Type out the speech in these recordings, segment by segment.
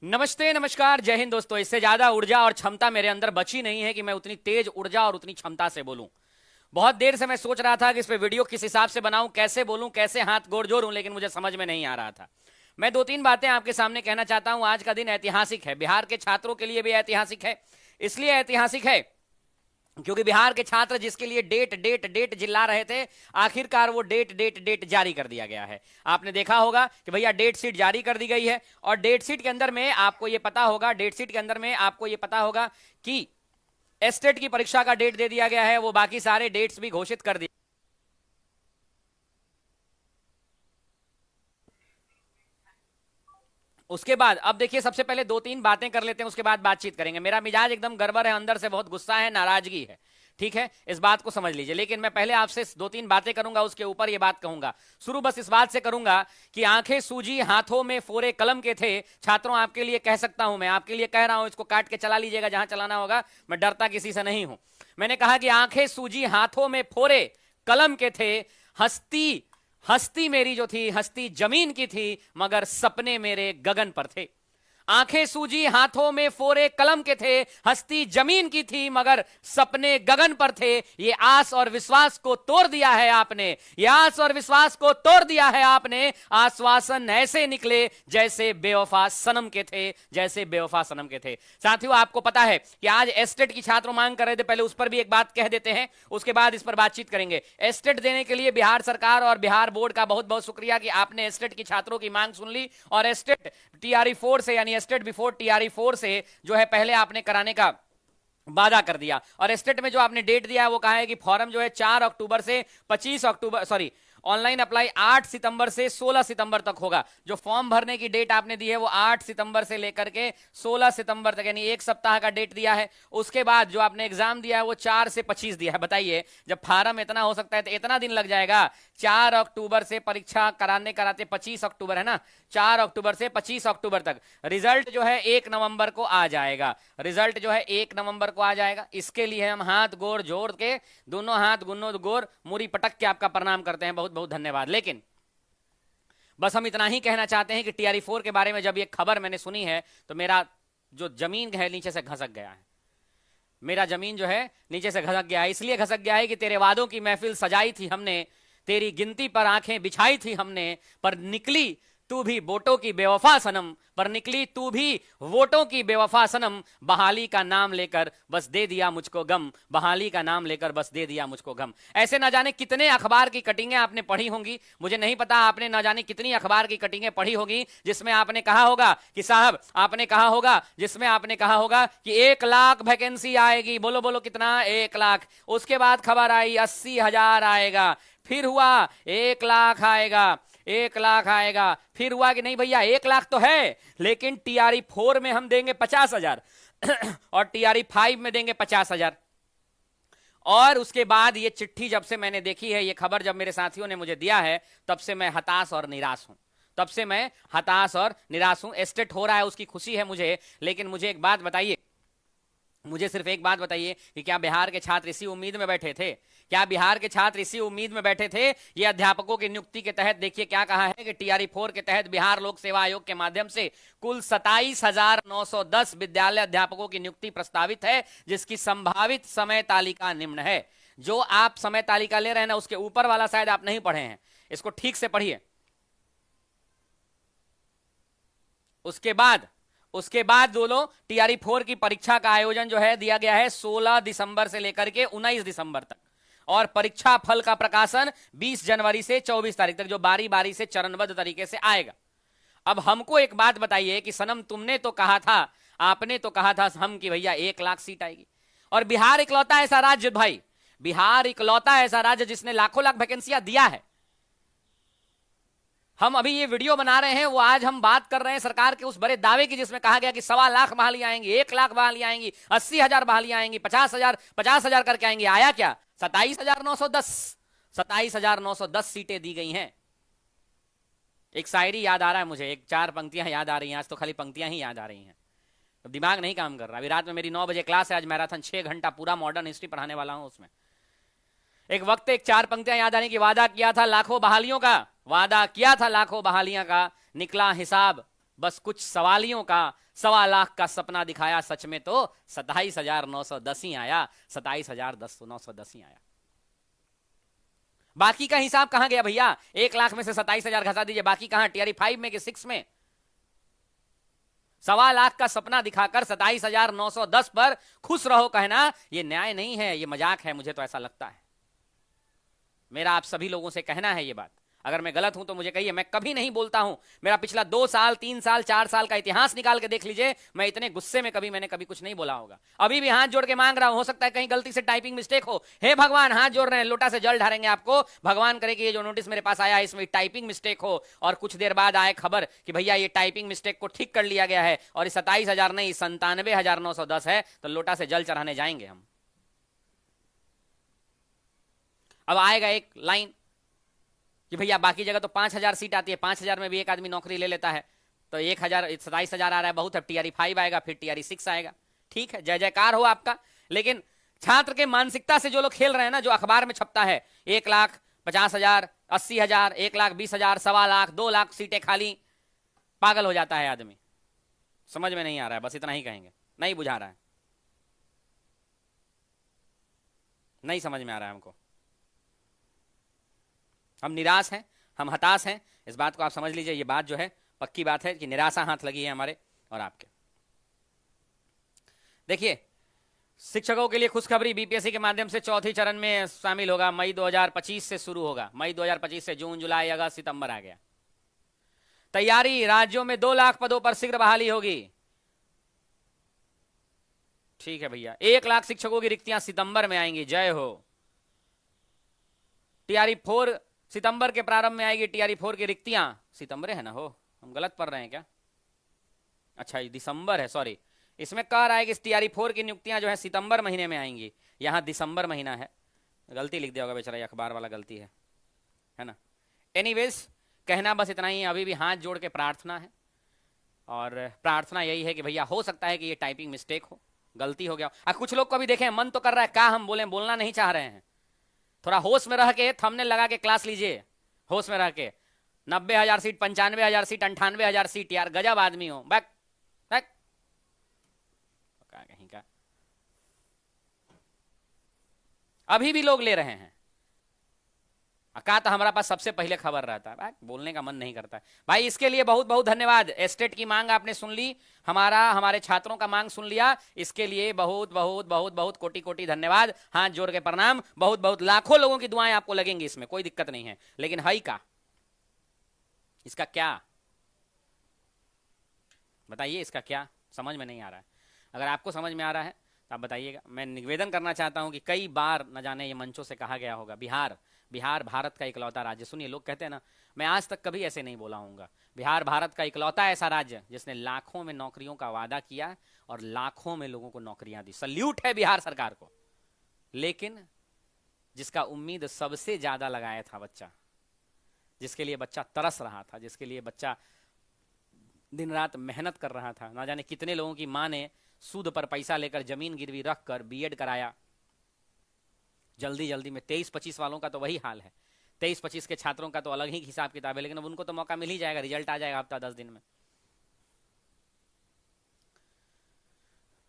नमस्ते, नमस्कार, जय हिंद दोस्तों। इससे ज्यादा ऊर्जा और क्षमता मेरे अंदर बची नहीं है कि मैं उतनी तेज ऊर्जा और उतनी क्षमता से बोलूं। बहुत देर से मैं सोच रहा था कि इस पे वीडियो किस हिसाब से बनाऊं, कैसे बोलूं, कैसे हाथ गोड़ जोड़ूं, लेकिन मुझे समझ में नहीं आ रहा था। मैं दो तीन बातें आपके सामने कहना चाहता हूं। आज का दिन ऐतिहासिक है, बिहार के छात्रों के लिए भी ऐतिहासिक है। इसलिए ऐतिहासिक है क्योंकि बिहार के छात्र जिसके लिए डेट डेट डेट चिल्ला रहे थे, आखिरकार वो डेट डेट डेट जारी कर दिया गया है। आपने देखा होगा कि भैया डेट शीट जारी कर दी गई है, और डेट शीट के अंदर में आपको ये पता होगा, डेट शीट के अंदर में आपको ये पता होगा कि एस्टेट की परीक्षा का डेट दे दिया गया है। वो बाकी सारे डेट्स भी घोषित कर दिए। उसके बाद अब देखिए, सबसे पहले दो तीन बातें कर लेते हैं, उसके बाद बातचीत करेंगे। मेरा मिजाज एकदम गड़बड़ है, अंदर से बहुत गुस्सा है, नाराजगी है, ठीक है, इस बात को समझ लीजिए। लेकिन मैं पहले आपसे दो तीन बातें करूंगा, उसके ऊपर ये बात कहूंगा। शुरू बस इस बात से करूंगा कि आंखें सूजी हाथों में फोरे कलम के थे। छात्रों, आपके लिए कह सकता हूं, मैं आपके लिए कह रहा हूं, इसको काट के चला लीजिएगा जहां चलाना होगा, मैं डरता किसी से नहीं हूं। मैंने कहा कि आंखें सूजी हाथों में फोरे कलम के थे, हस्ती हस्ती मेरी जो थी, हस्ती जमीन की थी, मगर सपने मेरे गगन पर थे। आंखें सूजी हाथों में फोरे कलम के थे, हस्ती जमीन की थी, मगर सपने गगन पर थे। ये आस और विश्वास को तोड़ दिया है आपने, ये आस और विश्वास को तोड़ दिया है आपने। आश्वासन ऐसे निकले जैसे बेवफा सनम के थे, जैसे बेवफा सनम के थे। साथियों, आपको पता है कि आज एस्टेट की छात्र मांग कर रहे थे, पहले उस पर भी एक बात कह देते हैं, उसके बाद इस पर बातचीत करेंगे। एस्टेट देने के लिए बिहार सरकार और बिहार बोर्ड का बहुत बहुत शुक्रिया कि आपने एस्टेट की छात्रों की मांग सुन ली, और एस्टेट टीआरई 4 से, यानी एस्टेट बिफोर टीआरई 4 से जो है पहले आपने कराने का वादा कर दिया। और एस्टेट में जो आपने डेट दिया है वो कहा है कि फॉर्म जो है 4 अक्टूबर से 25 अक्टूबर, सॉरी, ऑनलाइन अप्लाई 8 सितंबर से 16 सितंबर तक होगा। जो फॉर्म भरने की डेट आपने दी है वो 8 सितंबर से लेकर के 16 सितंबर तक, यानी एक सप्ताह का डेट दिया है। उसके बाद जो आपने एग्जाम दिया है वो 4 से 25 दिया है। बताइए, जब फॉर्म इतना हो सकता है तो इतना दिन लग जाएगा। 4 अक्टूबर से परीक्षा कराने कराते 25 अक्टूबर है ना, 4 अक्टूबर से 25 अक्टूबर तक। रिजल्ट जो है 1 नवंबर को आ जाएगा, रिजल्ट जो है 1 नवंबर को आ जाएगा। इसके लिए हम हाथ गोर जोड़ के, दोनों हाथ गुन्नो गोर मुरी पटक के आपका प्रणाम करते हैं, बहुत बहुत धन्यवाद। लेकिन बस हम इतना ही कहना चाहते हैं कि टीआरई 4 के बारे में जब ये खबर मैंने सुनी है तो मेरा जो जमीन है नीचे से खसक गया है। मेरा जमीन जो है नीचे से खसक गया है। इसलिए खसक गया है कि तेरे वादों की महफिल सजाई थी हमने, तेरी गिनती पर आंखें बिछाई थी हमने, पर निकली तू भी वोटों की बेवफा सनम, पर निकली तू भी वोटों की बेवफा सनम। बहाली का नाम लेकर बस दे दिया मुझको गम, बहाली का नाम लेकर बस दे दिया मुझको गम। ऐसे ना जाने कितने अखबार की कटिंगें आपने पढ़ी होंगी, मुझे नहीं पता, आपने ना जाने कितनी अखबार की कटिंगें पढ़ी होगी जिसमें आपने कहा होगा कि साहब, आपने कहा होगा, जिसमें आपने कहा होगा कि 1 लाख वैकेंसी आएगी। बोलो बोलो कितना? 1 लाख। उसके बाद खबर आई 80,000 आएगा, फिर हुआ 1 लाख आएगा, 1 लाख आएगा, फिर हुआ कि नहीं भैया 1 लाख तो है, लेकिन टीआरई 4 में हम देंगे 50,000 और टीआरई 5 में देंगे 50,000। और उसके बाद ये चिट्ठी जब से मैंने देखी है, ये खबर जब मेरे साथियों ने मुझे दिया है, तब से मैं हताश और निराश हूं, तब से मैं हताश और निराश हूं। एस्टेट हो रहा है उसकी खुशी है मुझे, लेकिन मुझे एक बात बताइए, मुझे सिर्फ एक बात बताइए कि क्या बिहार के छात्र इसी उम्मीद में बैठे थे? क्या बिहार के छात्र इसी उम्मीद में बैठे थे? ये अध्यापकों की नियुक्ति के तहत देखिए क्या कहा है कि टीआरई 4 के तहत बिहार लोक सेवा आयोग के माध्यम से कुल 27,910 विद्यालय अध्यापकों की नियुक्ति प्रस्तावित है, जिसकी संभावित समय तालिका निम्न है। जो आप समय तालिका ले रहे हैं ना, उसके ऊपर वाला शायद आप नहीं पढ़े हैं, इसको ठीक से पढ़िए। उसके बाद दोनों टीआरई 4 की परीक्षा का आयोजन जो है दिया गया है 16 दिसंबर से लेकर के 19 दिसंबर तक, और परीक्षा फल का प्रकाशन 20 जनवरी से 24 तारीख तक, जो बारी बारी से चरणबद्ध तरीके से आएगा। अब हमको एक बात बताइए कि सनम, तुमने तो कहा था, आपने तो कहा था हम कि भैया 1 लाख सीट आएगी, और बिहार इकलौता ऐसा राज्य भाई, बिहार इकलौता ऐसा राज्य जिसने लाखों लाख वैकेंसियां दिया है। हम अभी ये वीडियो बना रहे हैं, वो आज हम बात कर रहे हैं सरकार के उस बड़े दावे की जिसमें कहा गया कि 1.25 लाख बहालियां आएंगी, 1 लाख बहालियां आएंगी, 80,000 बहालियां आएंगी, 50,000 करके आएंगी। आया क्या? 27,910, 27,910 सीटें दी गई हैं। एक शायरी याद आ रहा है मुझे, एक 4 पंक्तियां याद आ रही हैं, आज तो खाली पंक्तियां ही याद आ रही हैं, तो दिमाग नहीं काम कर रहा। अभी रात में मेरी 9 बजे क्लास है, आज मैराथन 6 घंटा पूरा मॉडर्न हिस्ट्री पढ़ाने वाला हूं। उसमें एक वक्त एक 4 पंक्तियां याद आने की, वादा किया था लाखों बहालियों का, वादा किया था लाखों बहालियां का, निकला हिसाब बस कुछ सवालियों का, 1.25 लाख का सपना दिखाया, सच में तो 27,910 ही आया, 27,910 ही आया। बाकी का हिसाब कहां गया भैया? 1 लाख में से 27,000 घटा दीजिए, बाकी कहां? टीआरई 5 में कि 6 में? 1.25 लाख का सपना दिखाकर 27,910 पर खुश रहो कहना, यह न्याय नहीं है, यह मजाक है। मुझे तो ऐसा लगता है। मेरा आप सभी लोगों से कहना है, यह बात अगर मैं गलत हूं तो मुझे कहिए। मैं कभी नहीं बोलता हूं, मेरा पिछला 2 साल 3 साल 4 साल का इतिहास निकाल के देख लीजिए, मैं इतने गुस्से में मैंने कभी कुछ नहीं बोला होगा। अभी भी हाथ जोड़ के मांग रहा हूं, हो सकता है कहीं गलती से टाइपिंग मिस्टेक हो। हे भगवान, हाथ जोड़ रहे हैं, लोटा से जल ढारेंगे आपको। भगवान करे कि ये जो नोटिस मेरे पास आया है इसमें टाइपिंग मिस्टेक हो, और कुछ देर बाद आए खबर कि भैया ये टाइपिंग मिस्टेक को ठीक कर लिया गया है और 27,000 नहीं 97,910 है, तो लोटा से जल चढ़ाने जाएंगे हम। अब आएगा एक लाइन कि भैया बाकी जगह तो 5,000 सीट आती है, 5,000 में भी एक आदमी नौकरी ले लेता है, तो 27,000 आ रहा है, बहुत है। टीआरई 5 आएगा, फिर टीआरई 6 आएगा। ठीक है, जय जयकार हो आपका। लेकिन छात्र के मानसिकता से जो लोग खेल रहे हैं ना, जो अखबार में छपता है 1,50,000, 80,000, 1,20,000, 1.25 लाख, 2 लाख सीटें खाली, पागल हो जाता है आदमी। समझ में नहीं आ रहा है, बस इतना ही कहेंगे, नहीं बुझा रहा है, नहीं समझ में आ रहा है हमको। हम निराश हैं, हम हताश हैं, इस बात को आप समझ लीजिए। ये बात जो है पक्की बात है कि निराशा हाथ लगी है हमारे और आपके। देखिए, शिक्षकों के लिए खुशखबरी, बीपीएससी के माध्यम से चौथी चरण में शामिल होगा। मई 2025 से शुरू होगा। मई 2025 से जून, जुलाई, अगस्त, सितंबर आ गया। तैयारी, राज्यों में 2 लाख पदों पर शीघ्र बहाली होगी। ठीक है भैया, 1 लाख शिक्षकों की रिक्तियां सितंबर में आएंगी। जय हो। टीआरई 4 सितंबर के प्रारंभ में आएगी। टीआरई 4 की रिक्तियां सितंबर है ना, हो हम गलत पढ़ रहे हैं क्या? अच्छा, ये दिसंबर है, सॉरी। इसमें कह रहा है कि टीआरई 4 की नियुक्तियां जो है सितंबर महीने में आएंगी, यहां दिसंबर महीना है। गलती लिख दिया होगा बेचारा, अखबार वाला गलती है ना। एनीवेज, कहना बस इतना ही है। अभी भी हाथ जोड़ के प्रार्थना है, और प्रार्थना यही है कि भैया हो सकता है कि ये टाइपिंग मिस्टेक हो, गलती हो गया। कुछ लोग को भी देखें, मन तो कर रहा है क्या हम बोले, बोलना नहीं चाह रहे हैं। थोड़ा होश में रह के थंबनेल लगा के क्लास लीजिए, होश में रह के। 90,000 सीट, 95,000 सीट, 98,000 सीट, यार गजब आदमी हो। बैक बैक कहीं का अभी भी लोग ले रहे हैं। का तो हमारा पास सबसे पहले खबर रहता है, बोलने का मन नहीं करता है भाई। इसके लिए बहुत बहुत धन्यवाद। एस्टेट की मांग आपने सुन ली, हमारे छात्रों का मांग सुन लिया, इसके लिए बहुत बहुत बहुत बहुत कोटि कोटि धन्यवाद। हाथ जोड़ के प्रणाम, बहुत बहुत लाखों लोगों की दुआएं आपको लगेंगी, इसमें कोई दिक्कत नहीं है। लेकिन है का इसका क्या बताइए, इसका क्या समझ में नहीं आ रहा है। अगर आपको समझ में आ रहा है तो आप बताइएगा। मैं निवेदन करना चाहता हूं कि कई बार न जाने ये मंचों से कहा गया होगा, बिहार भारत का इकलौता राज्य। सुनिए, लोग कहते हैं ना, मैं आज तक कभी ऐसे नहीं बोला हूँगा। बिहार भारत का इकलौता ऐसा राज्य जिसने लाखों में नौकरियों का वादा किया और लाखों में लोगों को नौकरियां दी। सल्यूट है बिहार सरकार को। लेकिन जिसका उम्मीद सबसे ज्यादा लगाया था बच्चा, जिसके लिए बच्चा तरस रहा था, जिसके लिए बच्चा दिन रात मेहनत कर रहा था, ना जाने कितने लोगों की मां ने सूद पर पैसा लेकर जमीन गिरवी रख कर बीएड कराया जल्दी जल्दी में। 23-25 वालों का तो वही हाल है। 23-25 के छात्रों का तो अलग ही हिसाब किताब है, लेकिन अब उनको तो मौका मिल ही जाएगा, रिजल्ट आ जाएगा हफ्ता 10 दिन में।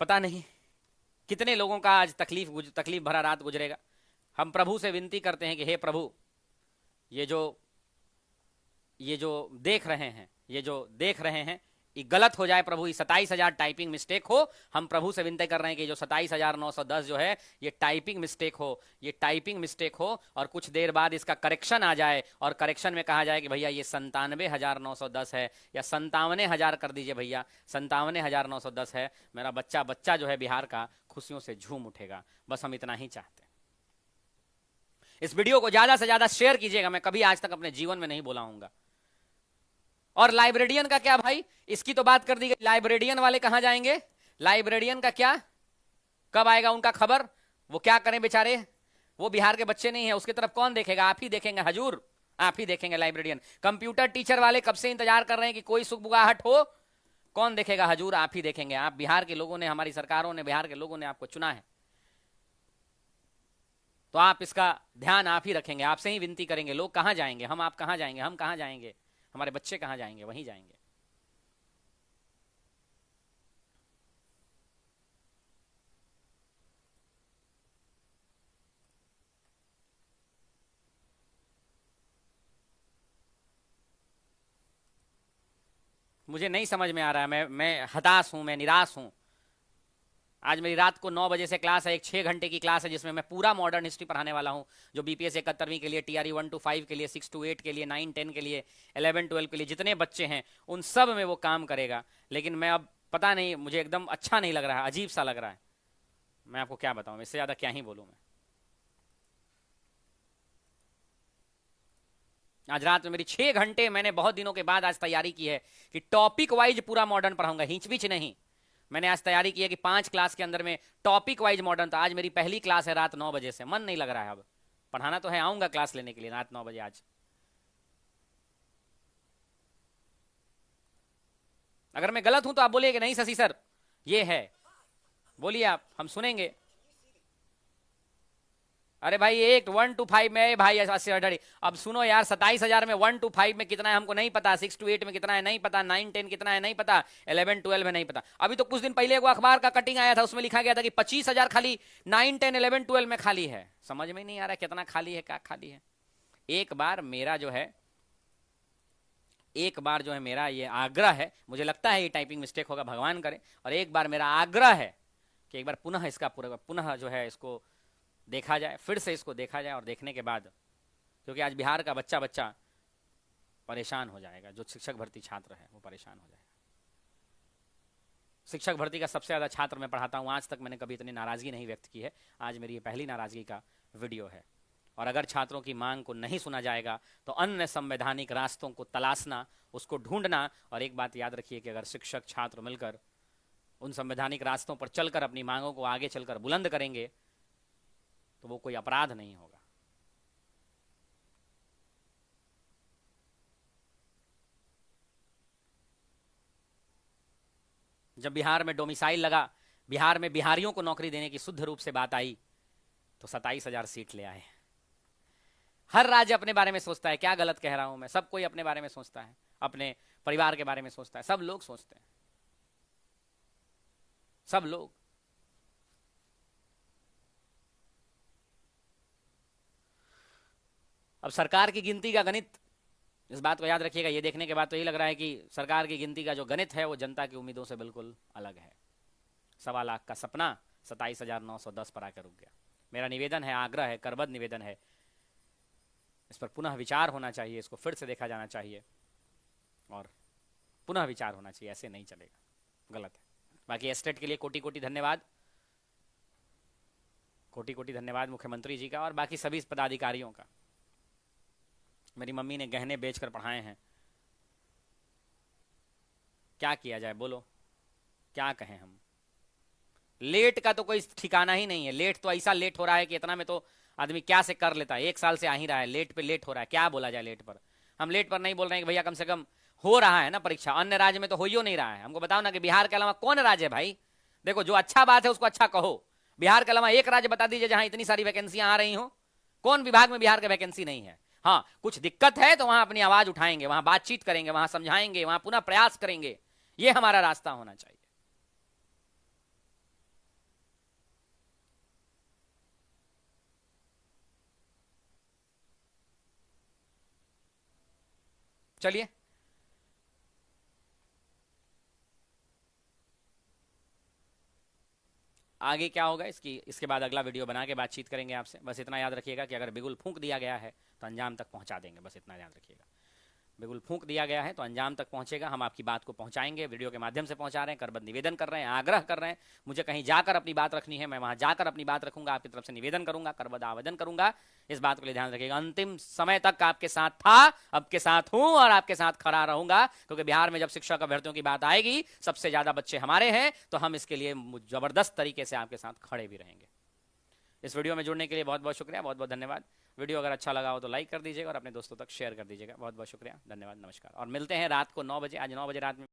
पता नहीं कितने लोगों का आज तकलीफ भरा रात गुजरेगा। हम प्रभु से विनती करते हैं कि हे प्रभु, ये जो देख रहे हैं ये गलत हो जाए प्रभु, ये 27,000 टाइपिंग मिस्टेक हो। हम प्रभु से विनती कर रहे हैं कि जो 27,910 जो है ये टाइपिंग मिस्टेक हो, और कुछ देर बाद इसका करेक्शन आ जाए, और करेक्शन में कहा जाए कि भैया ये 97,910 है, या 57,000 कर दीजिए भैया, 57,910 है। मेरा बच्चा जो है बिहार का खुशियों से झूम उठेगा। बस हम इतना ही चाहते हैं। इस वीडियो को ज्यादा से ज्यादा शेयर कीजिएगा। मैं कभी आज तक अपने जीवन में नहीं बोला हूंगा। और लाइब्रेरियन का क्या भाई, इसकी तो बात कर दी गई। लाइब्रेरियन वाले कहां जाएंगे? लाइब्रेरियन का क्या, कब आएगा उनका खबर? वो क्या करें बेचारे, वो बिहार के बच्चे नहीं है, उसकी तरफ कौन देखेगा? आप ही देखेंगे हजूर, आप ही देखेंगे लाइब्रेरियन। कंप्यूटर टीचर वाले कब से इंतजार कर रहे हैं कि कोई सुगबुगाहट हो, कौन देखेगा हजूर? आप ही देखेंगे। आप बिहार के लोगों ने, हमारी सरकारों ने, बिहार के लोगों ने आपको चुना है, तो आप इसका ध्यान आप ही रखेंगे। आपसे ही विनती करेंगे। लोग कहां जाएंगे? हम आप कहां जाएंगे? हम कहां जाएंगे? हमारे बच्चे कहां जाएंगे? वहीं जाएंगे। मुझे नहीं समझ में आ रहा है, मैं हताश हूं, मैं निराश हूं। आज मेरी रात को 9 बजे से क्लास है, एक 6 घंटे की क्लास है जिसमें मैं पूरा मॉडर्न हिस्ट्री पढ़ाने वाला हूं, जो बीपीएस 71वीं के लिए, टीआरई 1 to 5 के लिए, 6 to 8 के लिए, 9 10 के लिए, 11 12 के लिए, जितने बच्चे हैं उन सब में वो काम करेगा। लेकिन मैं अब पता नहीं, मुझे एकदम अच्छा नहीं लग रहा है, अजीब सा लग रहा है। मैं आपको क्या बताऊं, इससे ज्यादा क्या ही बोलूं मैं। आज रात में मेरी 6 घंटे, मैंने बहुत दिनों के बाद आज तैयारी की है कि टॉपिक वाइज पूरा मॉडर्न पढ़ाऊंगा, हिंच नहीं। मैंने आज तैयारी की है कि 5 क्लास के अंदर में टॉपिक वाइज मॉडर्न। तो आज मेरी पहली क्लास है रात 9 बजे से, मन नहीं लग रहा है। अब पढ़ाना तो है, आऊंगा क्लास लेने के लिए रात 9 बजे आज। अगर मैं गलत हूं तो आप बोलिए कि नहीं शशि सर ये है, बोलिए आप, हम सुनेंगे। अरे भाई 1 to 5 में भाई 80 अब सुनो यार, 27,000 में 1 to 5 में कितना है हमको नहीं पता, 6 to 8 में कितना है नहीं पता, 9 10 कितना है नहीं पता, 11 12 में नहीं पता। अभी तो कुछ दिन पहले एक अखबार का कटिंग आया था, उसमें लिखा गया था कि 25,000 खाली 9 10 11 12 में खाली है। समझ में नहीं आ रहा कितना खाली है, क्या खाली है। एक बार मेरा जो है मेरा ये आग्रह है, मुझे लगता है ये टाइपिंग मिस्टेक होगा, भगवान करे, और एक बार मेरा आग्रह है कि एक बार पुनः इसका पुनः जो है इसको देखा जाए, फिर से इसको देखा जाए, और देखने के बाद, क्योंकि आज बिहार का बच्चा परेशान हो जाएगा, जो शिक्षक भर्ती छात्र है वो परेशान हो जाएगा। शिक्षक भर्ती का सबसे ज़्यादा छात्र मैं पढ़ाता हूँ, आज तक मैंने कभी इतनी नाराज़गी नहीं व्यक्त की है। आज मेरी ये पहली नाराज़गी का वीडियो है। और अगर छात्रों की मांग को नहीं सुना जाएगा तो अन्य संवैधानिक रास्तों को तलाशना, उसको ढूंढना। और एक बात याद रखिए कि अगर शिक्षक छात्र मिलकर उन संवैधानिक रास्तों पर चलकर अपनी मांगों को आगे चलकर बुलंद करेंगे तो वो कोई अपराध नहीं होगा। जब बिहार में डोमिसाइल लगा, बिहार में बिहारियों को नौकरी देने की शुद्ध रूप से बात आई, तो 27,000 सीट ले आए। हर राज्य अपने बारे में सोचता है, क्या गलत कह रहा हूं मैं? सब कोई अपने बारे में सोचता है, अपने परिवार के बारे में सोचता है, सब लोग सोचते हैं, सब लोग। अब सरकार की गिनती का गणित, इस बात को याद रखिएगा, ये देखने के बाद तो यही लग रहा है कि सरकार की गिनती का जो गणित है वो जनता की उम्मीदों से बिल्कुल अलग है। 1.25 लाख का सपना 27,910 पर आकर रुक गया। मेरा निवेदन है, आग्रह है, करबद्ध निवेदन है, इस पर पुनः विचार होना चाहिए, इसको फिर से देखा जाना चाहिए और पुनः विचार होना चाहिए। ऐसे नहीं चलेगा, गलत है। बाकी एस्टेट के लिए कोटि कोटि धन्यवाद, कोटि कोटि धन्यवाद मुख्यमंत्री जी का और बाकी सभी पदाधिकारियों का। मेरी मम्मी ने गहने बेचकर पढ़ाए हैं, क्या किया जाए बोलो, क्या कहें हम। लेट का तो कोई ठिकाना ही नहीं है, लेट तो ऐसा लेट हो रहा है कि इतना में तो आदमी क्या से कर लेता है। 1 साल से आ ही रहा है, लेट पे लेट हो रहा है, क्या बोला जाए लेट पर। हम लेट पर नहीं बोल रहे हैं कि भैया कम से कम हो रहा है ना परीक्षा, अन्य राज्य में तो हो ही नहीं रहा है। हमको बताओ ना कि बिहार के अलावा कौन राज्य है भाई? देखो, जो अच्छा बात है उसको अच्छा कहो। बिहार के अलावा एक राज्य बता दीजिए जहां इतनी सारी वैकेंसियां आ रही हो। कौन विभाग में बिहार के वैकेंसी नहीं है? हाँ, कुछ दिक्कत है तो वहां अपनी आवाज उठाएंगे, वहां बातचीत करेंगे, वहां समझाएंगे, वहां पुनः प्रयास करेंगे। ये हमारा रास्ता होना चाहिए। चलिए, आगे क्या होगा इसके बाद अगला वीडियो बना के बातचीत करेंगे आपसे। बस इतना याद रखिएगा कि अगर बिगुल फूंक दिया गया है तो अंजाम तक पहुंचा देंगे, बस इतना याद रखिएगा। बिगुल फूंक दिया गया है तो अंजाम तक पहुंचेगा, हम आपकी बात को पहुंचाएंगे, वीडियो के माध्यम से पहुंचा रहे हैं, करबद्ध निवेदन कर रहे हैं, आग्रह कर रहे हैं। मुझे कहीं जाकर अपनी बात रखनी है, मैं वहां जाकर अपनी बात रखूंगा, आपकी तरफ से निवेदन करूंगा, करबद्ध आवेदन करूंगा। इस बात को लिए ध्यान रखिएगा। अंतिम समय तक आपके साथ था, अब के साथ हूं और आपके साथ खड़ा रहूंगा, क्योंकि बिहार में जब शिक्षक अभ्यर्थियों की बात आएगी, सबसे ज्यादा बच्चे हमारे हैं, तो हम इसके लिए जबरदस्त तरीके से आपके साथ खड़े भी रहेंगे। इस वीडियो में जुड़ने के लिए बहुत बहुत शुक्रिया, बहुत बहुत धन्यवाद। वीडियो अगर अच्छा लगा हो तो लाइक कर दीजिएगा और अपने दोस्तों तक शेयर कर दीजिएगा। बहुत बहुत शुक्रिया, धन्यवाद, नमस्कार। और मिलते हैं रात को 9 बजे, आज 9 बजे रात में।